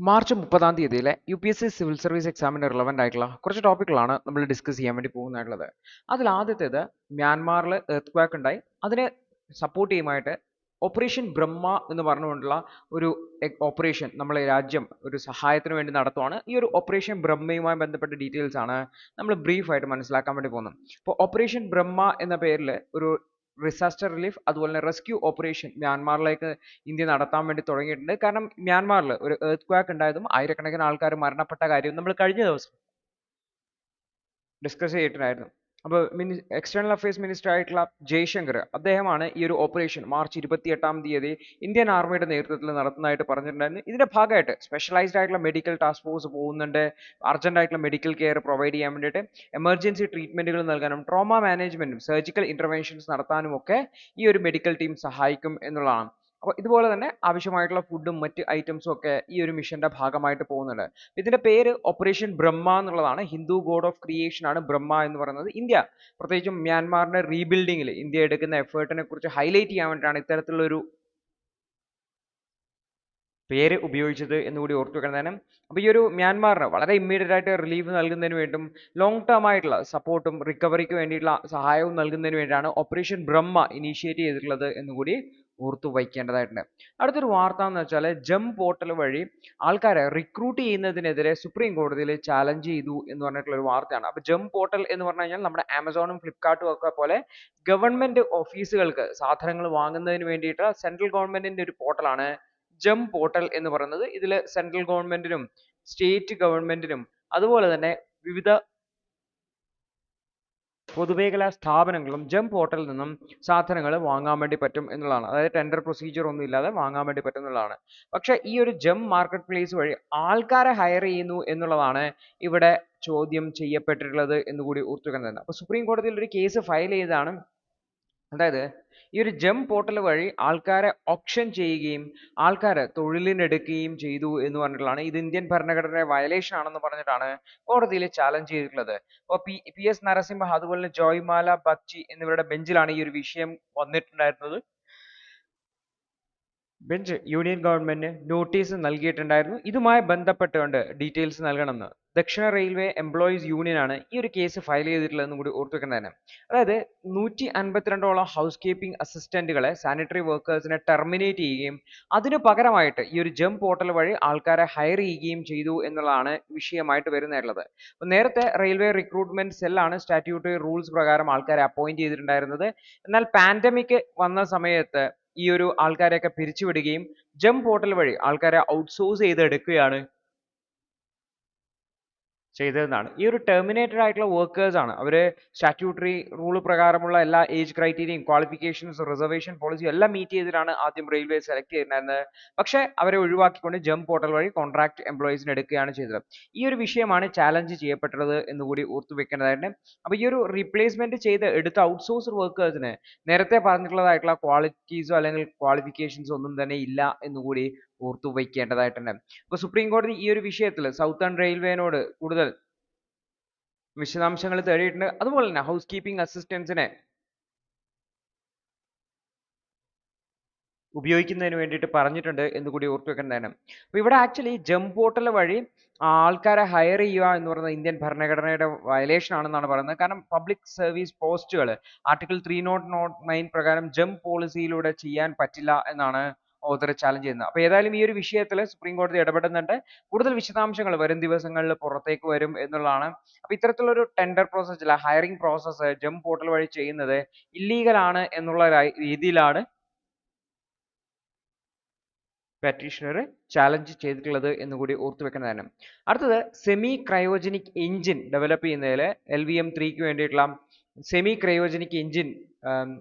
March 30-ാം തീയതിയിലെ UPSC civil service എക്സാമിന് relevant ആയിട്ടുള്ള കുറച്ച് ടോപ്പിക്കുകളാണ് നമ്മൾ ഡിസ്കസ് ചെയ്യാൻ വേണ്ടി പോകുന്നതായിട്ടുള്ളത്. അതിൽ ആദ്യത്തേത് മ്യാൻമാറിൽ എർത്ത് ക്വാക്ക് ഉണ്ടായി. അതിനെ സപ്പോർട്ട് ചെയ്യുമായിട്ട് ഓപ്പറേഷൻ ബ്രഹ്മ എന്ന് പറഞ്ഞുകൊണ്ടുള്ള ഒരു ഓപ്പറേഷൻ നമ്മളെ രാജ്യം ഒരു സഹായത്തിന് വേണ്ടി നടത്തുവാണ്. ഈ ഒരു ഓപ്പറേഷൻ ബ്രഹ്മയുമായി ബന്ധപ്പെട്ട ഡീറ്റെയിൽസ് ആണ് നമ്മൾ ബ്രീഫായിട്ട് മനസ്സിലാക്കാൻ വേണ്ടി പോകുന്നത്. അപ്പോൾ ഓപ്പറേഷൻ ബ്രഹ്മ എന്ന പേരിൽ ഒരു ഡിസാസ്റ്റർ റിലീഫ് അതുപോലെ തന്നെ റെസ്ക്യൂ ഓപ്പറേഷൻ മ്യാൻമാറിലേക്ക് ഇന്ത്യ നടത്താൻ വേണ്ടി തുടങ്ങിയിട്ടുണ്ട്. കാരണം മ്യാൻമാറിൽ ഒരു എർത്ത് ക്വാക്ക് ഉണ്ടായതും ആയിരക്കണക്കിന് ആൾക്കാർ മരണപ്പെട്ട കാര്യം നമ്മൾ കഴിഞ്ഞ ദിവസം ഡിസ്കസ് ചെയ്തിട്ടുണ്ടായിരുന്നു. അപ്പോൾ എക്സ്റ്റേണൽ അഫയേഴ്സ് മിനിസ്റ്റർ ആയിട്ടുള്ള ജയശങ്കർ അദ്ദേഹമാണ് ഈ ഒരു ഓപ്പറേഷൻ മാർച്ച് 28-ാം തീയതി ഇന്ത്യൻ ആർമിയുടെ നേതൃത്വത്തിൽ നടത്തുന്നതായിട്ട് പറഞ്ഞിട്ടുണ്ടായിരുന്നു. ഇതിന്റെ ഭാഗമായിട്ട് സ്പെഷ്യലൈസ്ഡ് ആയിട്ടുള്ള മെഡിക്കൽ ടാസ്ക് ഫോഴ്സ് പോകുന്നുണ്ട്. അർജന്റ് ആയിട്ടുള്ള മെഡിക്കൽ കെയർ പ്രൊവൈഡ് ചെയ്യാൻ വേണ്ടിയിട്ട് എമർജൻസി ട്രീറ്റ്മെന്റുകൾ നൽകാനും ട്രോമ മാനേജ്മെന്റും സർജിക്കൽ ഇന്റർവെൻഷൻസ് നടത്താനും ഒക്കെ ഈ ഒരു മെഡിക്കൽ ടീം സഹായിക്കും എന്നുള്ളതാണ്. അപ്പോൾ ഇതുപോലെ തന്നെ ആവശ്യമായിട്ടുള്ള ഫുഡും മറ്റ് ഐറ്റംസും ഒക്കെ ഈ ഒരു മിഷന്റെ ഭാഗമായിട്ട് പോകുന്നുണ്ട്. ഇതിന്റെ പേര് ഓപ്പറേഷൻ ബ്രഹ്മ എന്നുള്ളതാണ്. ഹിന്ദു ഗോഡ് ഓഫ് ക്രിയേഷൻ ആണ് ബ്രഹ്മ എന്ന് പറയുന്നത്. ഇന്ത്യ പ്രത്യേകിച്ചും മ്യാൻമാറിന്റെ റീബിൽഡിങ്ങിൽ ഇന്ത്യ എടുക്കുന്ന എഫേർട്ടിനെ കുറിച്ച് ഹൈലൈറ്റ് ചെയ്യാൻ വേണ്ടിയിട്ടാണ് ഇത്തരത്തിലുള്ള ഒരു പേര് ഉപയോഗിച്ചത് എന്നുകൂടി ഓർത്തു വെക്കണം. അപ്പോൾ ഈ ഒരു മ്യാൻമാറിന് വളരെ ഇമ്മീഡിയറ്റ് ആയിട്ട് റിലീഫ് നൽകുന്നതിന് വേണ്ടിയും ലോങ് ടേം ആയിട്ടുള്ള സപ്പോർട്ടും റിക്കവറിക്ക് വേണ്ടിയിട്ടുള്ള സഹായവും നൽകുന്നതിന് വേണ്ടിയാണ് ഓപ്പറേഷൻ ബ്രഹ്മ ഇനീഷ്യേറ്റ് ചെയ്തിട്ടുള്ളത് എന്നുകൂടി ഓർത്തു വയ്ക്കേണ്ടതായിട്ടുണ്ട്. അടുത്തൊരു വാർത്ത എന്ന് വെച്ചാൽ ജം പോർട്ടൽ വഴി ആൾക്കാരെ റിക്രൂട്ട് ചെയ്യുന്നതിനെതിരെ സുപ്രീം കോടതിയിൽ ചാലഞ്ച് ചെയ്തു എന്ന് പറഞ്ഞിട്ടുള്ള ഒരു വാർത്തയാണ്. അപ്പോൾ ജം പോർട്ടൽ എന്ന് പറഞ്ഞു കഴിഞ്ഞാൽ നമ്മുടെ ആമസോണും ഫ്ലിപ്കാർട്ടും ഒക്കെ പോലെ ഗവൺമെന്റ് ഓഫീസുകൾക്ക് സാധനങ്ങൾ വാങ്ങുന്നതിന് വേണ്ടിയിട്ട് സെൻട്രൽ ഗവൺമെന്റിന്റെ ഒരു പോർട്ടലാണ് ജം പോർട്ടൽ എന്ന് പറയുന്നത്. ഇതിൽ സെൻട്രൽ ഗവൺമെന്റിനും സ്റ്റേറ്റ് ഗവൺമെന്റിനും അതുപോലെ തന്നെ വിവിധ പൊതുമേഖലാ സ്ഥാപനങ്ങളും ജം പോർട്ടലിൽ നിന്നും സാധനങ്ങൾ വാങ്ങാൻ വേണ്ടി പറ്റും എന്നുള്ളതാണ്. അതായത് ടെൻഡർ പ്രൊസീജിയർ ഒന്നും ഇല്ലാതെ വാങ്ങാൻ വേണ്ടി പറ്റും എന്നുള്ളതാണ്. പക്ഷേ ഈ ഒരു ജം മാർക്കറ്റ് പ്ലേസ് വഴി ആൾക്കാരെ ഹയർ ചെയ്യുന്നു എന്നുള്ളതാണ് ഇവിടെ ചോദ്യം ചെയ്യപ്പെട്ടിട്ടുള്ളത് എന്നുകൂടി ഓർത്തു വെക്കേണ്ടതാണ്. അപ്പോൾ സുപ്രീം കോടതിയിൽ ഒരു കേസ് ഫയൽ ചെയ്തതാണ്. അതായത് ഈ ഒരു ജം പോർട്ടൽ വഴി ആൾക്കാരെ ഓപ്ഷൻ ചെയ്യുകയും ആൾക്കാരെ തൊഴിലിനെടുക്കുകയും ചെയ്തു എന്ന് പറഞ്ഞിട്ടുള്ളതാണ്. ഇത് ഇന്ത്യൻ ഭരണഘടനയുടെ വയലേഷൻ ആണെന്ന് പറഞ്ഞിട്ടാണ് കോടതിയിൽ ചാലഞ്ച് ചെയ്തിട്ടുള്ളത്. അപ്പോൾ PS നരസിംഹ അതുപോലെ ജോയ്മാല ബഗ്ചി എന്നിവരുടെ ബെഞ്ചിലാണ് ഈ ഒരു വിഷയം വന്നിട്ടുണ്ടായിരുന്നത്. ബെഞ്ച് യൂണിയൻ ഗവൺമെന്റിന് നോട്ടീസ് നൽകിയിട്ടുണ്ടായിരുന്നു. ഇതുമായി ബന്ധപ്പെട്ടുകൊണ്ട് ഡീറ്റെയിൽസ് നൽകണമെന്ന്. ദക്ഷിണ റെയിൽവേ എംപ്ലോയീസ് യൂണിയനാണ് ഈ ഒരു കേസ് ഫയൽ ചെയ്തിട്ടുള്ളതെന്നും കൂടി ഓർത്തു വെക്കുന്നതാണ്. അതായത് 152ഓളം ഹൗസ് കീപ്പിംഗ് അസിസ്റ്റന്റുകളെ സാനിറ്ററി വർക്കേഴ്സിനെ ടെർമിനേറ്റ് ചെയ്യുകയും അതിനു പകരമായിട്ട് ഈ ഒരു ജം പോർട്ടൽ വഴി ആൾക്കാരെ ഹയർ ചെയ്യുകയും ചെയ്തു എന്നുള്ളതാണ് വിഷയമായിട്ട് വരുന്നതായിട്ടുള്ളത്. അപ്പോൾ നേരത്തെ റെയിൽവേ റിക്രൂട്ട്മെന്റ് സെല്ലാണ് സ്റ്റാറ്റ്യൂട്ടറി റൂൾസ് പ്രകാരം ആൾക്കാരെ അപ്പോയിന്റ് ചെയ്തിട്ടുണ്ടായിരുന്നത്. എന്നാൽ പാൻഡമിക് വന്ന സമയത്ത് ഈ ഒരു ആൾക്കാരെയൊക്കെ പിരിച്ചുവിടുകയും ജം പോർട്ടൽ വഴി ആൾക്കാരെ ഔട്ട്സോഴ്സ് ചെയ്തെടുക്കുകയാണ് ചെയ്തതെന്നാണ്. ഈ ഒരു ടെർമിനേറ്റഡ് ആയിട്ടുള്ള വർക്കേഴ്സ് ആണ്. അവർ സ്റ്റാറ്റ്യൂട്ടറി റൂൾ പ്രകാരമുള്ള എല്ലാ ഏജ് ക്രൈറ്റീരിയയും ക്വാളിഫിക്കേഷൻസ് റിസർവേഷൻ പോളിസിയും എല്ലാം മീറ്റ് ചെയ്തിട്ടാണ് ആദ്യം റെയിൽവേ സെലക്ട് ചെയ്തിട്ടുണ്ടായിരുന്നത്. പക്ഷേ അവരെ ഒഴിവാക്കിക്കൊണ്ട് ജം പോർട്ടൽ വഴി കോൺട്രാക്ട് എംപ്ലോയീസിനെ എടുക്കുകയാണ് ചെയ്തത്. ഈ ഒരു വിഷയമാണ് ചാലഞ്ച് ചെയ്യപ്പെട്ടത് എന്നുകൂടി ഓർത്തു വെക്കേണ്ടതായിട്ട്. അപ്പോൾ ഈ ഒരു റീപ്ലേസ്മെന്റ് ചെയ്ത് എടുത്ത ഔട്ട്സോഴ്സ്ഡ് വർക്കേഴ്സിന് നേരത്തെ പറഞ്ഞിട്ടുള്ളതായിട്ടുള്ള ക്വാളിറ്റീസോ അല്ലെങ്കിൽ ക്വാളിഫിക്കേഷൻസോ ഒന്നും തന്നെ ഇല്ല എന്നുകൂടി ഓർത്തു വയ്ക്കേണ്ടതായിട്ടുണ്ട്. അപ്പോൾ സുപ്രീം കോടതി ഈ ഒരു വിഷയത്തിൽ സൗത്തേൺ റെയിൽവേനോട് കൂടുതൽ വിശദാംശങ്ങൾ തേടിയിട്ടുണ്ട്. അതുപോലെ തന്നെ ഹൗസ് കീപ്പിംഗ് അസിസ്റ്റൻസിനെ ഉപയോഗിക്കുന്നതിന് വേണ്ടിയിട്ട് പറഞ്ഞിട്ടുണ്ട് എന്ന് കൂടി ഓർത്തു വെക്കേണ്ടതാണ്. അപ്പോൾ ഇവിടെ ആക്ച്വലി ജം പോർട്ടൽ വഴി ആൾക്കാരെ ഹയർ ചെയ്യുക എന്ന് പറയുന്നത് ഇന്ത്യൻ ഭരണഘടനയുടെ വയലേഷൻ ആണെന്നാണ് പറയുന്നത്. കാരണം പബ്ലിക് സർവീസ് പോസ്റ്റുകൾ ആർട്ടിക്കിൾ 309 പ്രകാരം ജം പോളിസിയിലൂടെ ചെയ്യാൻ പറ്റില്ല എന്നാണ് ഓതർ ചാലഞ്ച് ചെയ്യുന്നത്. അപ്പോൾ ഏതായാലും ഈ ഒരു വിഷയത്തിൽ സുപ്രീം കോടതി ഇടപെടുന്നുണ്ട്. കൂടുതൽ വിശദാംശങ്ങൾ വരും ദിവസങ്ങളിൽ പുറത്തേക്ക് വരും എന്നുള്ളതാണ്. അപ്പോൾ ഇത്തരത്തിലുള്ള ഒരു ടെൻഡർ പ്രോസസ് ഹയറിംഗ് പ്രോസസ്സ് ജം പോർട്ടൽ വഴി ചെയ്യുന്നത് ഇല്ലീഗൽ ആണ് എന്നുള്ള രീതിയിലാണ് പെറ്റീഷണർ ചാലഞ്ച് ചെയ്തിട്ടുള്ളത് എന്ന് കൂടി ഓർത്തു വെക്കുന്നതാണ്. അടുത്തത് സെമി ക്രയോജനിക് എഞ്ചിൻ ഡെവലപ്പ് ചെയ്യുന്നതിൽ LVM-3ക്ക് വേണ്ടിയിട്ടുള്ള സെമി ക്രയോജനിക് എഞ്ചിൻ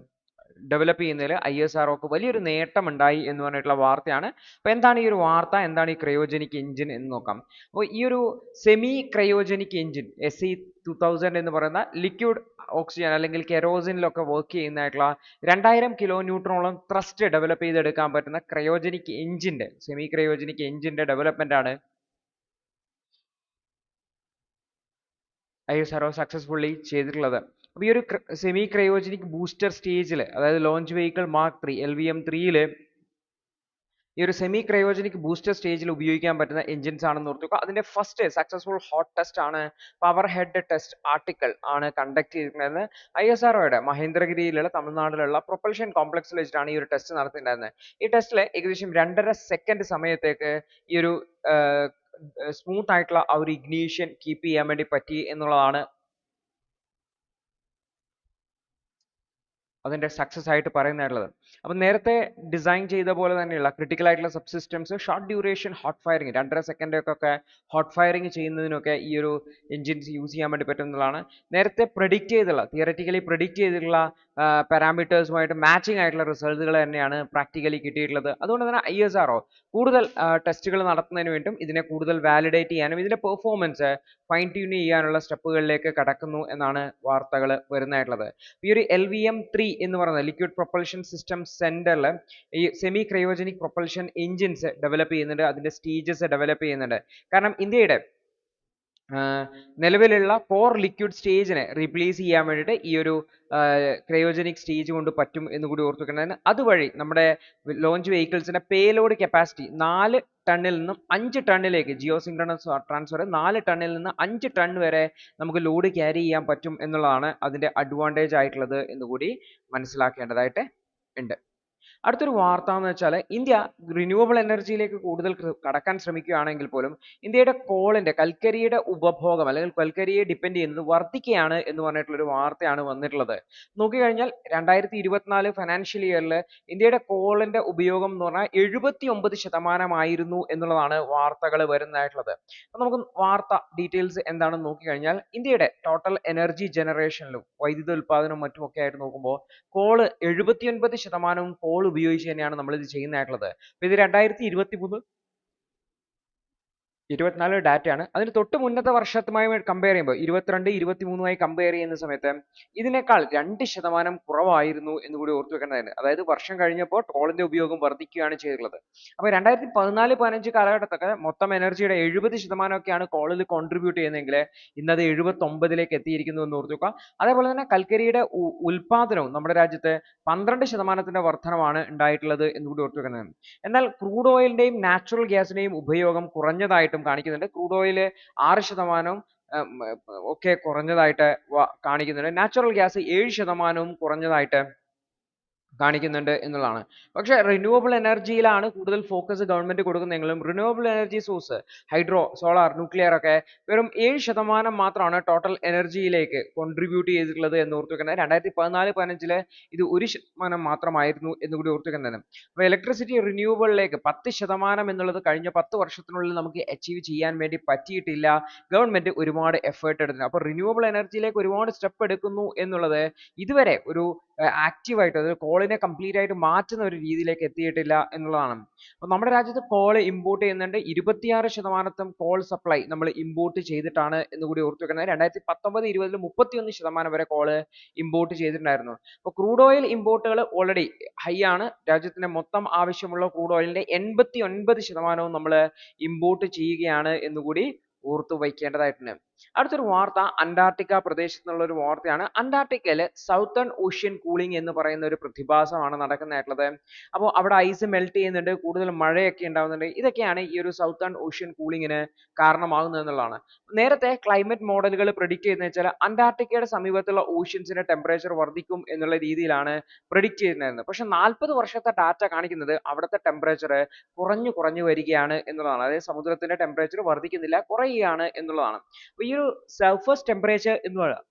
ഡെവലപ്പ് ചെയ്യുന്നതിൽ ISROക്ക് വലിയൊരു നേട്ടം ഉണ്ടായി എന്ന് പറഞ്ഞിട്ടുള്ള വാർത്തയാണ്. അപ്പോൾ എന്താണ് ഈ ഒരു വാർത്ത, എന്താണ് ഈ ക്രയോജനിക് എഞ്ചിൻ എന്ന് നോക്കാം. അപ്പോൾ ഈ ഒരു സെമി ക്രയോജനിക് എഞ്ചിൻ SE2000 എന്ന് പറയുന്ന ലിക്വിഡ് ഓക്സിജൻ അല്ലെങ്കിൽ കെറോസിനിലൊക്കെ വർക്ക് ചെയ്യുന്നതായിട്ടുള്ള 2000 കിലോ ന്യൂട്രോണോളം ത്രസ്റ്റ് ഡെവലപ്പ് ചെയ്തെടുക്കാൻ പറ്റുന്ന ക്രയോജനിക് എഞ്ചിന്റെ സെമി ക്രയോജനിക് എഞ്ചിന്റെ ഡെവലപ്മെന്റ് ആണ് ISRO സക്സസ്ഫുള്ളി ചെയ്തിട്ടുള്ളത്. അപ്പോൾ ഈ ഒരു സെമി ക്രയോജനിക് ബൂസ്റ്റർ സ്റ്റേജിൽ അതായത് ലോഞ്ച് വെഹിക്കിൾ മാർക്ക് 3 LVM-3യിൽ ഈ ഒരു സെമി ക്രയോജനിക് ബൂസ്റ്റർ സ്റ്റേജിൽ ഉപയോഗിക്കാൻ പറ്റുന്ന എഞ്ചിൻസ് ആണെന്ന് ഓർത്തുവെക്കുക. അതിന്റെ ഫസ്റ്റ് സക്സസ്ഫുൾ ഹോട്ട് ടെസ്റ്റ് ആണ് പവർ ഹെഡ് ടെസ്റ്റ് ആർട്ടിക്കിൾ ആണ് കണ്ടക്ട് ചെയ്തിട്ടുണ്ടായിരുന്നത്. ISROയുടെ മഹേന്ദ്രഗിരിയിലുള്ള തമിഴ്നാട്ടിലുള്ള പ്രൊപ്പൽഷൻ കോംപ്ലക്സിൽ വെച്ചിട്ടാണ് ഈ ഒരു ടെസ്റ്റ് നടത്തിയിട്ടുണ്ടായിരുന്നത്. ഈ ടെസ്റ്റിൽ ഏകദേശം 2.5 സെക്കൻഡ് സമയത്തേക്ക് ഈ ഒരു സ്മൂത്ത് ആയിട്ടുള്ള ആ ഒരു ഇഗ്നീഷൻ കീപ്പ് ചെയ്യാൻ വേണ്ടി പറ്റി എന്നുള്ളതാണ് അതിന്റെ സക്സസ് ആയിട്ട് പറയുന്നതായിട്ടുള്ളത്. അപ്പം നേരത്തെ ഡിസൈൻ ചെയ്ത പോലെ തന്നെയുള്ള ക്രിട്ടിക്കൽ ആയിട്ടുള്ള sub systems short duration hot firing 2.5 സെക്കൻഡൊക്കെ ഹോട്ട് ഫയറിംഗ് ചെയ്യുന്നതിനൊക്കെ ഈ ഒരു എഞ്ചിൻസ് യൂസ് ചെയ്യാൻ വേണ്ടി പറ്റുന്നതാണ്. നേരത്തെ പ്രെഡിക്റ്റ് ചെയ്തുള്ള തിയററ്റിക്കലി പ്രെഡിക്റ്റ് ചെയ്തിട്ടുള്ള പാരാമീറ്റേഴ്സുമായിട്ട് മാച്ചിങ് ആയിട്ടുള്ള റിസൾട്ടുകൾ തന്നെയാണ് പ്രാക്ടിക്കലി കിട്ടിയിട്ടുള്ളത്. അതുകൊണ്ട് തന്നെ ISRO കൂടുതൽ ടെസ്റ്റുകൾ നടത്തുന്നതിന് വേണ്ടിയും ഇതിനെ കൂടുതൽ വാലിഡേറ്റ് ചെയ്യാനും ഇതിന്റെ പെർഫോമൻസ് ഫൈൻ ട്യൂൺ ചെയ്യാനുള്ള സ്റ്റെപ്പുകളിലേക്ക് കടക്കുന്നു എന്നാണ് വാർത്തകൾ വരുന്നതായിട്ടുള്ളത്. ഈ ഒരു LVM-3 എന്ന് പറയുന്ന ലിക്വിഡ് പ്രൊപ്പൽഷൻ സിസ്റ്റം സെന്ററിൽ ഈ semi cryogenic propulsion engines develop ചെയ്യുന്നുണ്ട്. അതിന്റെ സ്റ്റേജസ് ഡെവലപ്പ് ചെയ്യുന്നുണ്ട്. കാരണം ഇന്ത്യയുടെ നിലവിലുള്ള പോർ ലിക്വിഡ് സ്റ്റേജിനെ റീപ്ലേസ് ചെയ്യാൻ വേണ്ടിയിട്ട് ഈ ഒരു ക്രയോജനിക് സ്റ്റേജ് കൊണ്ട് പറ്റും എന്ന് കൂടി ഓർത്ത് വെക്കേണ്ടതാണ്. അതുവഴി നമ്മുടെ ലോഞ്ച് വെഹിക്കിൾസിന്റെ പേലോഡ് കപ്പാസിറ്റി 4 ടണ്ണിൽ നിന്നും 5 ടണ്ണിലേക്ക് ജിയോ സിൻക്രണസ് ട്രാൻസ്ഫർ 4 ടണ്ണിൽ നിന്ന് 5 ടൺ വരെ നമുക്ക് ലോഡ് ക്യാരി ചെയ്യാൻ പറ്റും എന്നുള്ളതാണ് അതിന്റെ അഡ്വാൻറ്റേജ് ആയിട്ടുള്ളത് എന്ന് കൂടി മനസ്സിലാക്കേണ്ടതായിട്ട് ഉണ്ട്. അടുത്തൊരു വാർത്ത എന്ന് വെച്ചാൽ ഇന്ത്യ റിന്യൂവബിൾ എനർജിയിലേക്ക് കൂടുതൽ കടക്കാൻ ശ്രമിക്കുകയാണെങ്കിൽ പോലും ഇന്ത്യയുടെ കോളിന്റെ കൽക്കരിയുടെ ഉപഭോഗം അല്ലെങ്കിൽ കൽക്കരിയെ ഡിപ്പെൻഡ് ചെയ്യുന്നത് വർദ്ധിക്കുകയാണ് എന്ന് പറഞ്ഞിട്ടുള്ള ഒരു വാർത്തയാണ് വന്നിട്ടുള്ളത്. നോക്കിക്കഴിഞ്ഞാൽ 2024 ഫിനാൻഷ്യൽ ഇയറിൽ ഇന്ത്യയുടെ കോളിന്റെ ഉപയോഗം എന്ന് പറഞ്ഞാൽ 79% എന്നുള്ളതാണ് വാർത്തകൾ വരുന്നതായിട്ടുള്ളത്. അപ്പൊ നമുക്ക് വാർത്ത ഡീറ്റെയിൽസ് എന്താണെന്ന് നോക്കിക്കഴിഞ്ഞാൽ ഇന്ത്യയുടെ ടോട്ടൽ എനർജി ജനറേഷനിലും വൈദ്യുത ഉൽപാദനവും മറ്റുമൊക്കെ ആയിട്ട് നോക്കുമ്പോൾ കോള് 79% കോൾ ഉപയോഗിച്ച് തന്നെയാണ് നമ്മൾ ഇത് ചെയ്യുന്നതായിട്ടുള്ളത്. അപ്പൊ ഇത് 2023-24 ഡാറ്റയാണ്. അതിന് തൊട്ട് മുന്നത്തെ വർഷത്തുമായി കമ്പയർ ചെയ്യുമ്പോൾ 22-23 കമ്പയർ ചെയ്യുന്ന സമയത്ത് ഇതിനേക്കാൾ 2% കുറവായിരുന്നു എന്ന് കൂടി ഓർത്തു വെക്കേണ്ടതാണ്. അതായത് വർഷം കഴിഞ്ഞപ്പോൾ കോളിന്റെ ഉപയോഗം വർദ്ധിക്കുകയാണ് ചെയ്തിട്ടുള്ളത്. അപ്പൊ 2014-15 കാലഘട്ടത്തൊക്കെ മൊത്തം എനർജിയുടെ 70% ഒക്കെയാണ് കോളിൽ കോൺട്രിബ്യൂട്ട് ചെയ്യുന്നതെങ്കിൽ ഇന്നത് 79 എത്തിയിരിക്കുന്നു എന്ന് ഓർത്തു വെക്കുക. അതേപോലെ തന്നെ കൽക്കരിയുടെ ഉൽപാദനവും നമ്മുടെ രാജ്യത്ത് 12% വർധനമാണ് ഉണ്ടായിട്ടുള്ളത് എന്ന് കൂടി ഓർത്തു വെക്കേണ്ടതാണ്. എന്നാൽ ക്രൂഡ് ഓയിലിന്റെയും നാച്ചുറൽ ഗ്യാസിന്റെയും ഉപയോഗം കുറഞ്ഞതായിട്ടും കാണിക്കുന്നുണ്ട്. ക്രൂഡ് ഓയിൽ 6% ഒക്കെ കുറഞ്ഞതായിട്ട് കാണിക്കുന്നുണ്ട്. നാച്ചുറൽ ഗ്യാസ് 7% കുറഞ്ഞതായിട്ട് കാണിക്കുന്നുണ്ട് എന്നുള്ളതാണ്. പക്ഷേ റിന്യൂവബിൾ എനർജിയിലാണ് കൂടുതൽ ഫോക്കസ് ഗവൺമെന്റ് കൊടുക്കുന്നതെങ്കിലും renewable energy source hydro, solar, nuclear ഒക്കെ വെറും 7% മാത്രമാണ് ടോട്ടൽ എനർജിയിലേക്ക് കോൺട്രിബ്യൂട്ട് ചെയ്തിട്ടുള്ളത് എന്ന് ഓർത്തു വെക്കേണ്ടത്. 2014-15 ഇത് 1% മാത്രമായിരുന്നു എന്ന് കൂടി ഓർത്തു വെക്കേണ്ടത്. അപ്പോൾ ഇലക്ട്രിസിറ്റി റിന്യൂവബിളിലേക്ക് 10% എന്നുള്ളത് കഴിഞ്ഞ 10 വർഷത്തിനുള്ളിൽ നമുക്ക് അച്ചീവ് ചെയ്യാൻ വേണ്ടി പറ്റിയിട്ടില്ല. ഗവൺമെന്റ് ഒരുപാട് എഫേർട്ട് എടുത്തിട്ടുണ്ട്. അപ്പോൾ റിന്യൂവബിൾ എനർജിയിലേക്ക് ഒരുപാട് സ്റ്റെപ്പ് എടുക്കുന്നു എന്നുള്ളത് ഇതുവരെ ഒരു ആക്റ്റീവായിട്ട് അതായത് കോളിനെ കംപ്ലീറ്റ് ആയിട്ട് മാറ്റുന്ന ഒരു രീതിയിലേക്ക് എത്തിയിട്ടില്ല എന്നുള്ളതാണ്. അപ്പോൾ നമ്മുടെ രാജ്യത്ത് കോൾ ഇമ്പോർട്ട് ചെയ്യുന്നുണ്ട്. 26% കോൾ സപ്ലൈ നമ്മൾ ഇമ്പോർട്ട് ചെയ്തിട്ടാണ് എന്ന് കൂടി ഓർത്തു വെക്കുന്നത്. 2019-20 31% വരെ കോള് ഇമ്പോർട്ട് ചെയ്തിട്ടുണ്ടായിരുന്നു. അപ്പോൾ ക്രൂഡ് ഓയിൽ ഇമ്പോർട്ടുകൾ ഓൾറെഡി ഹൈ ആണ്. രാജ്യത്തിന്റെ മൊത്തം ആവശ്യമുള്ള ക്രൂഡ് ഓയിലിന്റെ 89% നമ്മൾ ഇമ്പോർട്ട് ചെയ്യുകയാണ് എന്നുകൂടി ഓർത്തു വയ്ക്കേണ്ടതായിട്ടുണ്ട്. അടുത്തൊരു വാർത്ത അന്റാർട്ടിക്ക പ്രദേശത്ത് നിന്നുള്ള ഒരു വാർത്തയാണ്. അന്റാർട്ടിക്കയിൽ സൗത്തേൺ ഓഷ്യൻ കൂളിംഗ് എന്ന് പറയുന്ന ഒരു പ്രതിഭാസമാണ് നടക്കുന്നതായിട്ടുള്ളത്. അപ്പോൾ അവിടെ ഐസ് മെൽറ്റ് ചെയ്യുന്നുണ്ട്, കൂടുതൽ മഴയൊക്കെ ഉണ്ടാവുന്നുണ്ട്. ഇതൊക്കെയാണ് ഈ ഒരു സൗത്തേൺ ഓഷ്യൻ കൂളിങ്ങിന് കാരണമാകുന്നത് എന്നുള്ളതാണ്. നേരത്തെ ക്ലൈമറ്റ് മോഡലുകൾ പ്രെഡിക്റ്റ് ചെയ്യുന്നത് വെച്ചാൽ അന്റാർട്ടിക്കയുടെ സമീപത്തുള്ള ഓഷ്യൻസിന്റെ ടെമ്പറേച്ചർ വർദ്ധിക്കും എന്നുള്ള രീതിയിലാണ് പ്രെഡിക്റ്റ് ചെയ്തിരുന്നത്. പക്ഷെ 40 വർഷത്തെ ഡാറ്റ കാണിക്കുന്നത് അവിടുത്തെ ടെമ്പറേച്ചർ കുറഞ്ഞു വരികയാണ് എന്നുള്ളതാണ്. അതായത് സമുദ്രത്തിന്റെ ടെമ്പറേച്ചർ വർദ്ധിക്കുന്നില്ല, കുറയുകയാണ് എന്നുള്ളതാണ്. അപ്പോൾ ഈ ഒരു സർഫസ് ടെമ്പറേച്ചർ എന്ന് പറയുന്നത്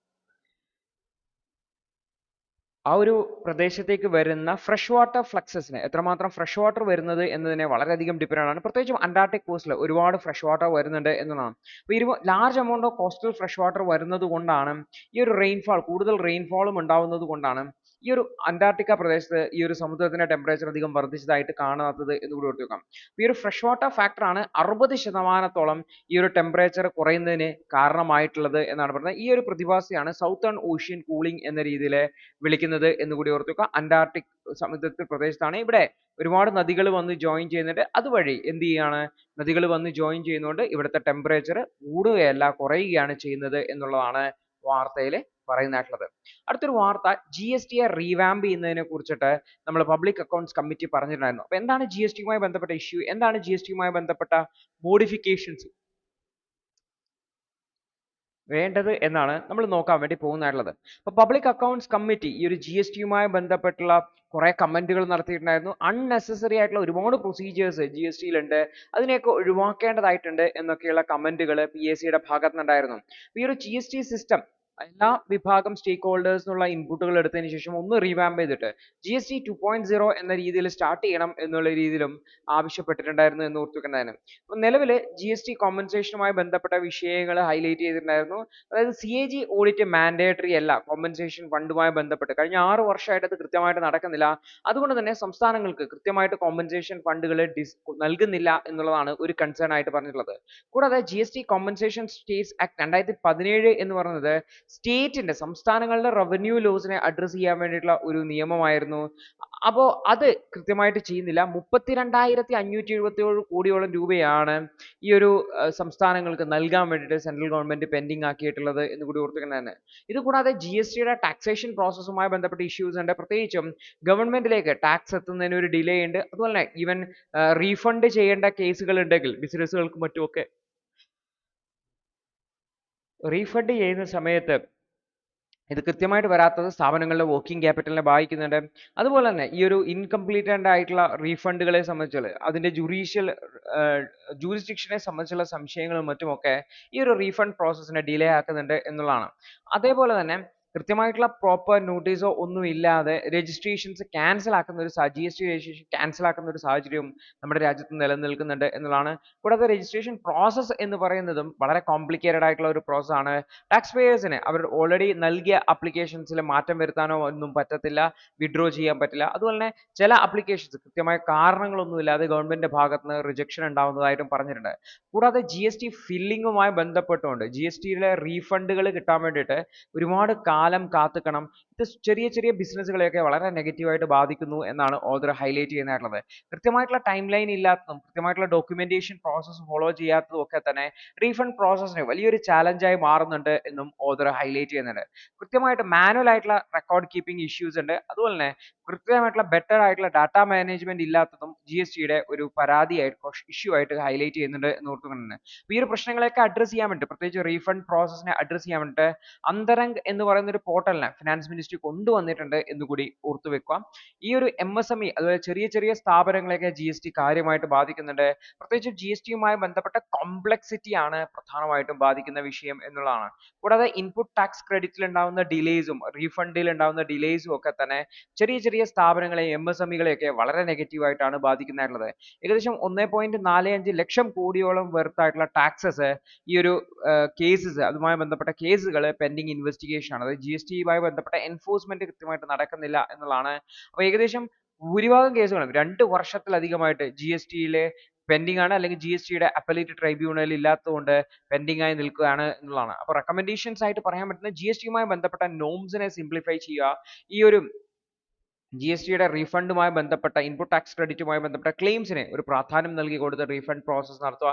ആ ഒരു പ്രദേശത്തേക്ക് വരുന്ന ഫ്രഷ് വാട്ടർ ഫ്ലക്സസിന് എത്രമാത്രം ഫ്രഷ് വാട്ടർ വരുന്നത് എന്നതിനെ വളരെയധികം ഡിപ്പെൻഡ് ആണ്. പ്രത്യേകിച്ചും അന്റാർട്ടിക് കോസ്റ്റിൽ ഒരുപാട് ഫ്രഷ് വാട്ടർ വരുന്നുണ്ട് എന്നതാണ്. അപ്പോൾ large amount of coastal fresh water വരുന്നത് കൊണ്ടാണ് ഈ ഒരു റെയിൻഫാൾ കൂടുതൽ റെയിൻഫാളും ഉണ്ടാവുന്നത് കൊണ്ടാണ് ഈ ഒരു അന്റാർട്ടിക്ക പ്രദേശത്ത് ഈ ഒരു സമുദ്രത്തിന്റെ ടെമ്പറേച്ചർ അധികം വർദ്ധിച്ചതായിട്ട് കാണാത്തത് എന്ന് കൂടി ഓർത്ത് വെക്കാം. ഈ ഒരു ഫ്രഷ് വാട്ടർ ഫാക്ടറാണ് 60% ഈ ഒരു ടെമ്പറേച്ചർ കുറയുന്നതിന് കാരണമായിട്ടുള്ളത് എന്നാണ് പറയുന്നത്. ഈ ഒരു പ്രതിഭാസയാണ് സൗത്തേൺ ഓഷ്യൻ കൂളിംഗ് എന്ന രീതിയിൽ വിളിക്കുന്നത് എന്ന് കൂടി ഓർത്ത് വെക്കുക. അന്റാർട്ടിക് സമുദ്രത്തിൽ പ്രദേശത്താണ്. ഇവിടെ ഒരുപാട് നദികൾ വന്ന് ജോയിൻ ചെയ്യുന്നുണ്ട്. അതുവഴി എന്ത് ചെയ്യാണ്, നദികൾ വന്ന് ജോയിൻ ചെയ്യുന്നതുകൊണ്ട് ഇവിടുത്തെ ടെമ്പറേച്ചർ കൂടുകയല്ല കുറയുകയാണ് ചെയ്യുന്നത് എന്നുള്ളതാണ് വാർത്തയിൽ പറയുന്നതായിട്ടുള്ളത്. അടുത്തൊരു വാർത്ത GST റീവാമ്പ് ചെയ്യുന്നതിനെ കുറിച്ചിട്ട് നമ്മൾ പബ്ലിക് അക്കൗണ്ട്സ് കമ്മിറ്റി പറഞ്ഞിട്ടുണ്ടായിരുന്നു. അപ്പോൾ എന്താണ് GSTയുമായി ബന്ധപ്പെട്ട ഇഷ്യൂ, എന്താണ് GSTയുമായി ബന്ധപ്പെട്ട മോഡിഫിക്കേഷൻസ് വേണ്ടത് എന്നാണ് നമ്മൾ നോക്കാൻ വേണ്ടി പോകുന്നതായിട്ടുള്ളത്. അപ്പോൾ പബ്ലിക് അക്കൗണ്ട്സ് കമ്മിറ്റി ഈ ഒരു GSTയുമായി ബന്ധപ്പെട്ടുള്ള കുറേ കമന്റുകൾ നടത്തിയിട്ടുണ്ടായിരുന്നു. അൺനെസസറി ആയിട്ടുള്ള ഒരുപാട് പ്രൊസീജിയേഴ്സ് GSTയിലുണ്ട്, അതിനെയൊക്കെ ഒഴിവാക്കേണ്ടതായിട്ടുണ്ട് എന്നൊക്കെയുള്ള കമന്റുകൾ PACയുടെ ഭാഗത്ത് നിന്നുണ്ടായിരുന്നു. ഈ ഒരു GST സിസ്റ്റം എല്ലാ വിഭാഗം സ്റ്റേക്ക് ഹോൾഡേഴ്സിനുള്ള ഇൻപുട്ടുകൾ എടുത്തതിന് ശേഷം ഒന്ന് റീവാമ്പ് ചെയ്തിട്ട് GST 2.0 എന്ന രീതിയിൽ സ്റ്റാർട്ട് ചെയ്യണം എന്നുള്ള രീതിയിലും ആവശ്യപ്പെട്ടിട്ടുണ്ടായിരുന്നു എന്ന് ഓർത്തുവെക്കുന്നതാണ്. അപ്പോൾ നിലവിൽ GST കോമ്പൻസേഷനുമായി ബന്ധപ്പെട്ട വിഷയങ്ങൾ ഹൈലൈറ്റ് ചെയ്തിട്ടുണ്ടായിരുന്നു. അതായത് CAG ഓഡിറ്റ് മാൻഡേറ്ററി അല്ല കോമ്പൻസേഷൻ ഫണ്ടുമായി ബന്ധപ്പെട്ട്. കഴിഞ്ഞ 6 വർഷമായിട്ട് അത് കൃത്യമായിട്ട് നടക്കുന്നില്ല. അതുകൊണ്ട് തന്നെ സംസ്ഥാനങ്ങൾക്ക് കൃത്യമായിട്ട് കോമ്പൻസേഷൻ ഫണ്ടുകൾ നൽകുന്നില്ല എന്നുള്ളതാണ് ഒരു കൺസേൺ ആയിട്ട് പറഞ്ഞിട്ടുള്ളത്. കൂടാതെ GST കോമ്പൻസേഷൻ സ്റ്റേറ്റ്സ് ആക്ട് 2017 എന്ന് പറയുന്നത് സ്റ്റേറ്റിന്റെ സംസ്ഥാനങ്ങളുടെ റവന്യൂ ലോസിനെ അഡ്രസ് ചെയ്യാൻ വേണ്ടിയിട്ടുള്ള ഒരു നിയമമായിരുന്നു. അപ്പോൾ അത് കൃത്യമായിട്ട് ചെയ്യുന്നില്ല. 32,577 കോടിയോളം രൂപയാണ് ഈ ഒരു സംസ്ഥാനങ്ങൾക്ക് നൽകാൻ വേണ്ടിയിട്ട് സെൻട്രൽ ഗവൺമെന്റ് പെൻഡിങ് ആക്കിയിട്ടുള്ളത് എന്ന് കൂടി ഓർത്തുവെക്കുന്നതാണ്. ഇത് കൂടാതെ GSTയുടെ ടാക്സേഷൻ പ്രോസസ്സുമായി ബന്ധപ്പെട്ട ഇഷ്യൂസ് ഉണ്ട്. പ്രത്യേകിച്ചും ഗവൺമെന്റിലേക്ക് ടാക്സ് എത്തുന്നതിന് ഒരു ഡിലേ ഉണ്ട്. അതുപോലെ തന്നെ ഈവൻ റീഫണ്ട് ചെയ്യേണ്ട കേസുകൾ ഉണ്ടെങ്കിൽ ബിസിനസ്സുകൾക്കും മറ്റുമൊക്കെ റീഫണ്ട് ചെയ്യുന്ന സമയത്ത് ഇത് കൃത്യമായിട്ട് വരാത്തത് സ്ഥാപനങ്ങളുടെ വർക്കിംഗ് ക്യാപിറ്റലിനെ ബാധിക്കുന്നുണ്ട്. അതുപോലെ തന്നെ ഈ ഒരു ഇൻകംപ്ലീറ്റഡ് ആയിട്ടുള്ള റീഫണ്ടുകളെ സംബന്ധിച്ചുള്ള അതിന്റെ ജൂറിസ്ഡിക്ഷനെ സംബന്ധിച്ചുള്ള സംശയങ്ങളും മറ്റുമൊക്കെ ഈ ഒരു റീഫണ്ട് പ്രോസസ്സിനെ ഡിലേ ആക്കുന്നുണ്ട് എന്നുള്ളതാണ്. അതേപോലെ തന്നെ കൃത്യമായിട്ടുള്ള പ്രോപ്പർ നോട്ടീസോ ഒന്നും ഇല്ലാതെ രജിസ്ട്രേഷൻസ് ക്യാൻസൽ ആക്കുന്ന ഒരു GST രജിസ്ട്രേഷൻ ക്യാൻസൽ ആക്കുന്ന ഒരു സാഹചര്യവും നമ്മുടെ രാജ്യത്ത് നിലനിൽക്കുന്നുണ്ട് എന്നുള്ളതാണ്. കൂടാതെ രജിസ്ട്രേഷൻ പ്രോസസ്സ് എന്ന് പറയുന്നതും വളരെ കോംപ്ലിക്കേറ്റഡ് ആയിട്ടുള്ള ഒരു പ്രോസസ് ആണ്. ടാക്സ് പേയേഴ്സിന് അവർ ഓൾറെഡി നൽകിയ അപ്ലിക്കേഷൻസിൽ മാറ്റം വരുത്താനോ ഒന്നും പറ്റത്തില്ല, വിഡ്രോ ചെയ്യാൻ പറ്റില്ല. അതുപോലെ തന്നെ ചില അപ്ലിക്കേഷൻസ് കൃത്യമായ കാരണങ്ങളൊന്നുമില്ലാതെ ഗവൺമെന്റിന്റെ ഭാഗത്ത് നിന്ന് റിജക്ഷൻ ഉണ്ടാവുന്നതായിട്ടും പറഞ്ഞിട്ടുണ്ട്. കൂടാതെ GST ഫില്ലിങ്ങുമായി ബന്ധപ്പെട്ടുകൊണ്ട് GSTയിലെ റീഫണ്ടുകൾ കിട്ടാൻ വേണ്ടിയിട്ട് ഒരുപാട് കാലം കാത്തുക്കണം. ഇത് ചെറിയ ചെറിയ ബിസിനസ്സുകളെയൊക്കെ വളരെ നെഗറ്റീവായിട്ട് ബാധിക്കുന്നു എന്നാണ് ഓഥർ ഹൈലൈറ്റ് ചെയ്യുന്നതായിട്ടുള്ളത്. കൃത്യമായിട്ടുള്ള ടൈം ലൈൻ ഇല്ലാത്തതും കൃത്യമായിട്ടുള്ള ഡോക്യുമെന്റേഷൻ പ്രോസസ്സ് ഫോളോ ചെയ്യാത്തതും ഒക്കെ തന്നെ റീഫണ്ട് പ്രോസസ്സിന് വലിയൊരു ചാലഞ്ചായി മാറുന്നുണ്ട് എന്നും ഓഥർ ഹൈലൈറ്റ് ചെയ്യുന്നുണ്ട്. കൃത്യമായിട്ട് മാനുവൽ ആയിട്ടുള്ള റെക്കോർഡ് കീപ്പിംഗ് ഇഷ്യൂസ് ഉണ്ട്. അതുപോലെ തന്നെ കൃത്യമായിട്ടുള്ള ബെറ്റർ ആയിട്ടുള്ള ഡാറ്റാ മാനേജ്മെന്റ് ഇല്ലാത്തതും GSTയുടെ ഒരു പരാതിയായിട്ട് ഇഷ്യൂ ആയിട്ട് ഹൈലൈറ്റ് ചെയ്യുന്നുണ്ട് എന്ന് ഓർത്തുകൊണ്ടാണ്. അപ്പോൾ ഈ ഒരു പ്രശ്നങ്ങളെയൊക്കെ അഡ്രസ് ചെയ്യാൻ വേണ്ടി പ്രത്യേകിച്ച് റീഫണ്ട് പ്രോസസ്സിനെ അഡ്രസ് ചെയ്യാൻ വേണ്ടിയിട്ട് അന്തരംഗ് എന്ന് പറയുന്ന ഒരു പോർട്ടലിനെ ഫിനാൻസ് മിനിസ്ട്രി കൊണ്ടുവന്നിട്ടുണ്ട് എന്ന് കൂടി ഓർത്തു വെക്കുക. ഈ ഒരു MSME അതുപോലെ ചെറിയ ചെറിയ സ്ഥാപനങ്ങളെയൊക്കെ GST കാര്യമായിട്ട് ബാധിക്കുന്നുണ്ട്. പ്രത്യേകിച്ച് GSTയുമായി ബന്ധപ്പെട്ട കോംപ്ലക്സിറ്റി ആണ് പ്രധാനമായിട്ടും ബാധിക്കുന്ന വിഷയം എന്നുള്ളതാണ്. കൂടാതെ ഇൻപുട്ട് ടാക്സ് ക്രെഡിറ്റിൽ ഉണ്ടാവുന്ന ഡിലേസും റീഫണ്ടിൽ ഉണ്ടാവുന്ന ഡിലേസും ഒക്കെ തന്നെ ചെറിയ ചെറിയ സ്ഥാപനങ്ങളെ MSMEകളെയൊക്കെ വളരെ നെഗറ്റീവായിട്ടാണ് ബാധിക്കുന്നതായിട്ടുള്ളത്. ഏകദേശം 1.45 ലക്ഷം കോടിയോളം വർത്തായിട്ടുള്ള ടാക്സസ് ഈ ഒരു കേസസ് അതുമായി ബന്ധപ്പെട്ട കേസുകൾ പെൻഡിങ് ഇൻവെസ്റ്റിഗേഷൻ ആണ്. അതായത് GSTയുമായി ബന്ധപ്പെട്ട എൻഫോഴ്സ്മെന്റ് കൃത്യമായിട്ട് നടക്കുന്നില്ല എന്നുള്ളതാണ്. അപ്പോൾ ഏകദേശം ഭൂരിഭാഗം കേസുകളും 2 വർഷത്തിലധികമായിട്ട് GSTയിലെ പെൻഡിങ് ആണ്, അല്ലെങ്കിൽ GSTയുടെ അപ്പലേറ്റ് ട്രൈബ്യൂണൽ ഇല്ലാത്തതുകൊണ്ട് പെൻഡിങ് ആയി നിൽക്കുകയാണ് എന്നുള്ളതാണ്. അപ്പോൾ റെക്കമെൻഡേഷൻസ് ആയിട്ട് പറയാൻ പറ്റുന്ന GSTയുമായി ബന്ധപ്പെട്ട നോംസിനെ സിംപ്ലിഫൈ ചെയ്യുക, ഈ ഒരു GSTയുടെ റീഫണ്ടുമായി ബന്ധപ്പെട്ട ഇൻപുട്ട് ടാക്സ് ക്രെഡിറ്റുമായി ബന്ധപ്പെട്ട ക്ലെയിംസിന് ഒരു പ്രാധാന്യം നൽകി കൊടുത്ത് റീഫണ്ട് പ്രോസസ്സ് നടത്തുക,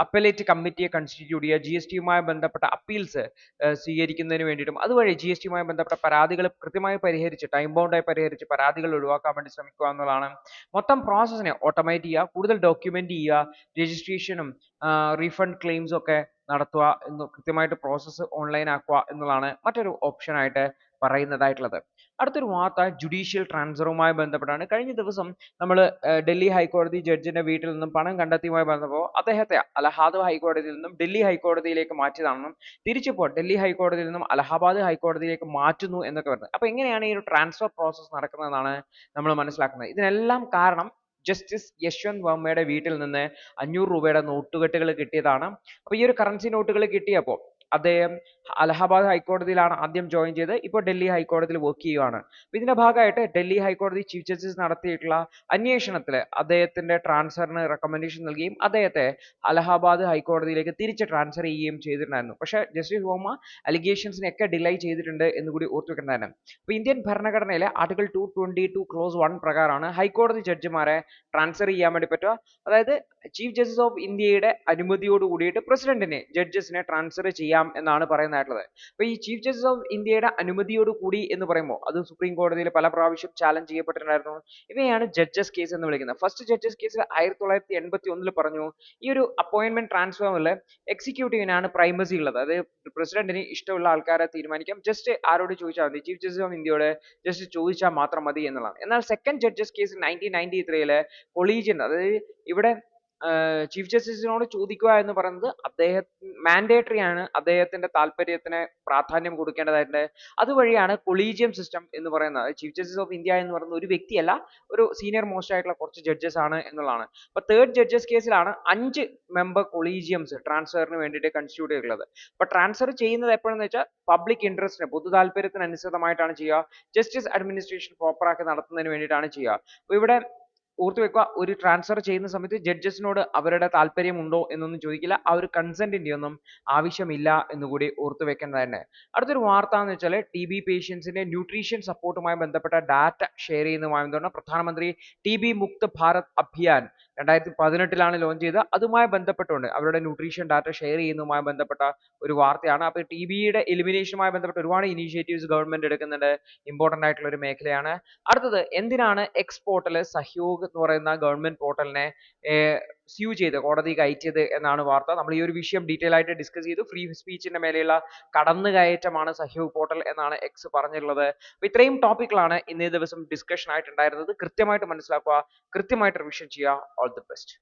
അപ്പലേറ്റ് കമ്മിറ്റിയെ കൺസ്റ്റിറ്റ്യൂട്ട് ചെയ്യുക, GSTയുമായി ബന്ധപ്പെട്ട അപ്പീൽസ് സ്വീകരിക്കുന്നതിന് വേണ്ടിയിട്ടും അതുവഴി GSTയുമായി ബന്ധപ്പെട്ട പരാതികൾ കൃത്യമായി പരിഹരിച്ച് ടൈം ബൗണ്ടായി പരിഹരിച്ച് പരാതികൾ ഒഴിവാക്കാൻ വേണ്ടി ശ്രമിക്കുക എന്നുള്ളതാണ്. മൊത്തം പ്രോസസ്സിനെ ഓട്ടോമേറ്റ് ചെയ്യുക, കൂടുതൽ ഡോക്യുമെന്റ് ചെയ്യുക, രജിസ്ട്രേഷനും റീഫണ്ട് ക്ലെയിംസും ഒക്കെ നടത്തുക എന്ന് കൃത്യമായിട്ട് പ്രോസസ്സ് ഓൺലൈൻ ആക്കുക എന്നുള്ളതാണ് മറ്റൊരു ഓപ്ഷൻ ആയിട്ട് പറയുന്നതായിട്ടുള്ളത്. അടുത്തൊരു വാർത്ത ജുഡീഷ്യൽ ട്രാൻസ്ഫറുമായി ബന്ധപ്പെട്ടാണ്. കഴിഞ്ഞ ദിവസം നമ്മൾ ഡൽഹി ഹൈക്കോടതി ജഡ്ജിന്റെ വീട്ടിൽ നിന്നും പണം കണ്ടെത്തിയുമായി ബന്ധപ്പോൾ അദ്ദേഹത്തെ അലഹാബാദ് ഹൈക്കോടതിയിൽ നിന്നും ഡൽഹി ഹൈക്കോടതിയിലേക്ക് മാറ്റിയതാണെന്നും തിരിച്ചിപ്പോൾ ഡൽഹി ഹൈക്കോടതിയിൽ നിന്നും അലഹാബാദ് ഹൈക്കോടതിയിലേക്ക് മാറ്റുന്നു എന്നൊക്കെ പറയുന്നത്. അപ്പോൾ എങ്ങനെയാണ് ഈ ഒരു ട്രാൻസ്ഫർ പ്രോസസ്സ് നടക്കുന്നതെന്നാണ് നമ്മൾ മനസ്സിലാക്കുന്നത്. ഇതിനെല്ലാം കാരണം ജസ്റ്റിസ് യശ്വന്ത് വർമ്മയുടെ വീട്ടിൽ നിന്ന് 500 രൂപയുടെ നോട്ടുകെട്ടുകൾ കിട്ടിയതാണ്. അപ്പോൾ ഈ ഒരു കറൻസി നോട്ടുകൾ കിട്ടിയപ്പോൾ അദ്ദേഹം അലഹാബാദ് ഹൈക്കോടതിയിലാണ് ആദ്യം ജോയിൻ ചെയ്തത്. ഇപ്പോൾ ഡൽഹി ഹൈക്കോടതിയിൽ വർക്ക് ചെയ്യുകയാണ്. അപ്പൊ ഇതിന്റെ ഭാഗമായിട്ട് ഡൽഹി ഹൈക്കോടതി ചീഫ് ജസ്റ്റിസ് നടത്തിയിട്ടുള്ള അന്വേഷണത്തിൽ അദ്ദേഹത്തിന്റെ ട്രാൻസ്ഫറിന് റെക്കമെൻഡേഷൻ നൽകുകയും അദ്ദേഹത്തെ അലഹാബാദ് ഹൈക്കോടതിയിലേക്ക് തിരിച്ച് ട്രാൻസ്ഫർ ചെയ്യുകയും ചെയ്തിട്ടുണ്ടായിരുന്നു. പക്ഷേ ജസ്റ്റിസ് ഹോമ അലിഗേഷൻസിനെയൊക്കെ ഡിലൈ ചെയ്തിട്ടുണ്ട് എന്ന് കൂടി ഓർത്തു വെക്കേണ്ടതാണ്. അപ്പോൾ ഇന്ത്യൻ ഭരണഘടനയിലെ ആർട്ടിക്കിൾ 222 ക്ലോസ് 1 പ്രകാരമാണ് ഹൈക്കോടതി ജഡ്ജിമാരെ ട്രാൻസ്ഫർ ചെയ്യാൻ വേണ്ടി പറ്റുക. അതായത് ചീഫ് ജസ്റ്റിസ് ഓഫ് ഇന്ത്യയുടെ അനുമതിയോട് കൂടിയിട്ട് പ്രസിഡന്റിനെ ജഡ്ജസിനെ ട്രാൻസ്ഫർ ചെയ്യാം എന്നാണ് പറയുന്നതായിട്ടുള്ളത്. അപ്പോൾ ഈ ചീഫ് ജസ്റ്റിസ് ഓഫ് ഇന്ത്യയുടെ അനുമതിയോട് കൂടി എന്ന് പറയുമ്പോൾ അത് സുപ്രീം കോടതിയിൽ പല പ്രാവശ്യം ചാലഞ്ച് ചെയ്യപ്പെട്ടിട്ടുണ്ടായിരുന്നു. ഇവയാണ് ജഡ്ജസ് കേസ് എന്ന് വിളിക്കുന്നത്. ഫസ്റ്റ് ജഡ്ജസ് കേസിൽ 1981 പറഞ്ഞു ഈ ഒരു അപ്പോയിന്റ്മെന്റ് ട്രാൻസ്ഫറിൽ എക്സിക്യൂട്ടീവിനാണ് പ്രൈമസി ഉള്ളത്. അതായത് പ്രസിഡന്റിന് ഇഷ്ടമുള്ള ആൾക്കാരെ തീരുമാനിക്കാം. ജസ്റ്റ് ആരോട് ചോദിച്ചാൽ മതി, ചീഫ് ജസ്റ്റിസ് ഓഫ് ഇന്ത്യയോട് ജസ്റ്റ് ചോദിച്ചാൽ മാത്രം മതി എന്നുള്ളതാണ്. എന്നാൽ സെക്കൻഡ് ജഡ്ജസ് കേസ് 1993 കൊളീജിയൻ, അതായത് ഇവിടെ ചീഫ് ജസ്റ്റിസിനോട് ചോദിക്കുക എന്ന് പറയുന്നത് മാൻഡേറ്ററി ആണ്, അദ്ദേഹത്തിന്റെ താല്പര്യത്തിന് പ്രാധാന്യം കൊടുക്കേണ്ടതായിട്ടുണ്ട്. അതുവഴിയാണ് കൊളീജിയം സിസ്റ്റം എന്ന് പറയുന്നത്. ചീഫ് ജസ്റ്റിസ് ഓഫ് ഇന്ത്യ എന്ന് പറയുന്ന ഒരു വ്യക്തിയല്ല, ഒരു സീനിയർ മോസ്റ്റ് ആയിട്ടുള്ള കുറച്ച് ജഡ്ജസ് ആണ് എന്നുള്ളതാണ്. അപ്പൊ തേർഡ് ജഡ്ജസ് കേസിലാണ് 5 മെമ്പർ കൊളീജിയംസ് ട്രാൻസ്ഫറിന് വേണ്ടിയിട്ട് കൺസ്റ്റിറ്റ്യൂട്ട് ചെയ്തിട്ടുള്ളത്. അപ്പൊ ട്രാൻസ്ഫർ ചെയ്യുന്നത് എപ്പോഴെന്ന് വെച്ചാൽ പബ്ലിക് ഇൻട്രസ്റ്റിന്, പൊതു താല്പര്യത്തിന് അനുസൃതമായിട്ടാണ് ചെയ്യുക. ജസ്റ്റിസ് അഡ്മിനിസ്ട്രേഷൻ പ്രോപ്പറാക്കി നടത്തുന്നതിന് വേണ്ടിയിട്ടാണ് ചെയ്യുക. അപ്പൊ ഇവിടെ ഓർത്തു വെക്കുക, ഒരു ട്രാൻസ്ഫർ ചെയ്യുന്ന സമയത്ത് ജഡ്ജസിനോട് അവരുടെ താല്പര്യം ഉണ്ടോ എന്നൊന്നും ചോദിക്കില്ല, ആ ഒരു കൺസെന്റിന്റെ ഒന്നും ആവശ്യമില്ല എന്നുകൂടി ഓർത്തു വെക്കേണ്ടതാണ്. അടുത്തൊരു വാർത്ത എന്ന് വെച്ചാൽ TB പേഷ്യൻസിന്റെ ന്യൂട്രീഷൻ സപ്പോർട്ടുമായി ബന്ധപ്പെട്ട ഡാറ്റ ഷെയർ ചെയ്യുന്നതുമായി ബന്ധപ്പെട്ട പ്രധാനമന്ത്രി TB മുക്ത് ഭാരത് അഭിയാൻ 2018 ലോഞ്ച് ചെയ്ത് അതുമായി ബന്ധപ്പെട്ടുകൊണ്ട് അവരുടെ ന്യൂട്രീഷൻ ഡാറ്റ ഷെയർ ചെയ്യുന്നതുമായി ബന്ധപ്പെട്ട ഒരു വാർത്തയാണ്. അപ്പോൾ TBയുടെ എലിമിനേഷനുമായി ബന്ധപ്പെട്ട് ഒരുപാട് ഇനീഷ്യേറ്റീവ്സ് ഗവൺമെന്റ് എടുക്കുന്നുണ്ട്. ഇമ്പോർട്ടന്റ് ആയിട്ടുള്ള ഒരു മേഖലയാണ്. അടുത്തത്, എന്തിനാണ് എക്സ് പോർട്ടൽ സഹ്യോഗ് എന്ന് പറയുന്ന ഗവൺമെന്റ് പോർട്ടലിനെ സ്യൂ ചെയ്ത് കോടതിക്ക് അയച്ചത് എന്നാണ് വാർത്ത. നമ്മൾ ഈ ഒരു വിഷയം ഡീറ്റെയിൽ ആയിട്ട് ഡിസ്കസ് ചെയ്തു. ഫ്രീ സ്പീച്ചിന്റെ മേലെയുള്ള കടന്നുകയറ്റമാണ് സഹ്യോഗ് പോർട്ടൽ എന്നാണ് എക്സ് പറഞ്ഞിട്ടുള്ളത്. അപ്പൊ ഇത്രയും ടോപ്പിക്കുകളാണ് ഇന്നേ ദിവസം ഡിസ്കഷൻ ആയിട്ടുണ്ടായിരുന്നത്. കൃത്യമായിട്ട് മനസ്സിലാക്കുക, കൃത്യമായിട്ട് റിവിഷൻ ചെയ്യുക. All the best.